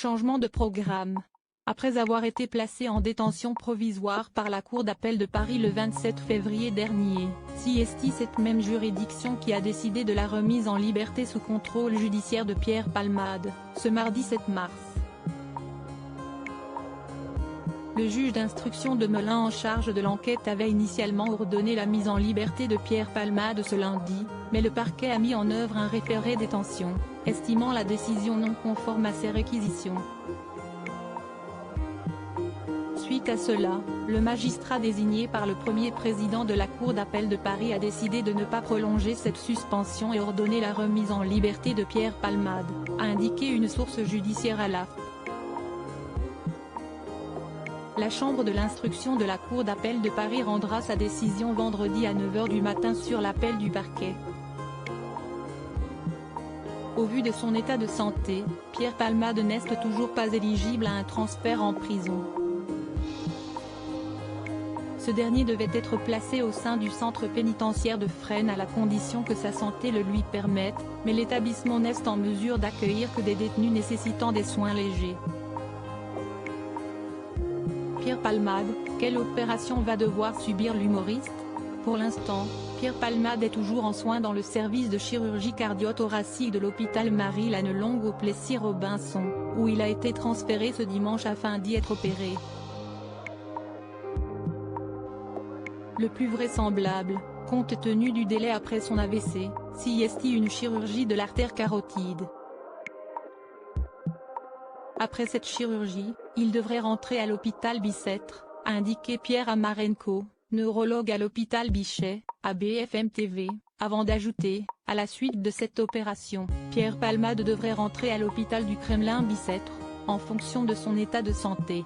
Changement de programme. Après avoir été placé en détention provisoire par la Cour d'appel de Paris le 27 février dernier, c'est cette même juridiction qui a décidé de la remise en liberté sous contrôle judiciaire de Pierre Palmade, ce mardi 7 mars. Le juge d'instruction de Melun en charge de l'enquête avait initialement ordonné la mise en liberté de Pierre Palmade ce lundi, mais le parquet a mis en œuvre un référé détention, estimant la décision non conforme à ses réquisitions. Suite à cela, le magistrat désigné par le premier président de la Cour d'appel de Paris a décidé de ne pas prolonger cette suspension et ordonner la remise en liberté de Pierre Palmade, a indiqué une source judiciaire à l'AFP. La chambre de l'instruction de la Cour d'appel de Paris rendra sa décision vendredi à 9 h du matin sur l'appel du parquet. Au vu de son état de santé, Pierre Palmade n'est toujours pas éligible à un transfert en prison. Ce dernier devait être placé au sein du centre pénitentiaire de Fresnes à la condition que sa santé le lui permette, mais l'établissement n'est en mesure d'accueillir que des détenus nécessitant des soins légers. Pierre Palmade, quelle opération va devoir subir l'humoriste? Pour l'instant, Pierre Palmade est toujours en soins dans le service de chirurgie cardio-thoracique de l'hôpital Marie-Lannelongue au Plessis-Robinson, où il a été transféré ce dimanche afin d'y être opéré. Le plus vraisemblable, compte tenu du délai après son AVC, c'est une chirurgie de l'artère carotide. Après cette chirurgie, il devrait rentrer à l'hôpital Bicêtre, a indiqué Pierre Amarenko, neurologue à l'hôpital Bichet, à BFM TV, avant d'ajouter, à la suite de cette opération, Pierre Palmade devrait rentrer à l'hôpital du Kremlin Bicêtre, en fonction de son état de santé.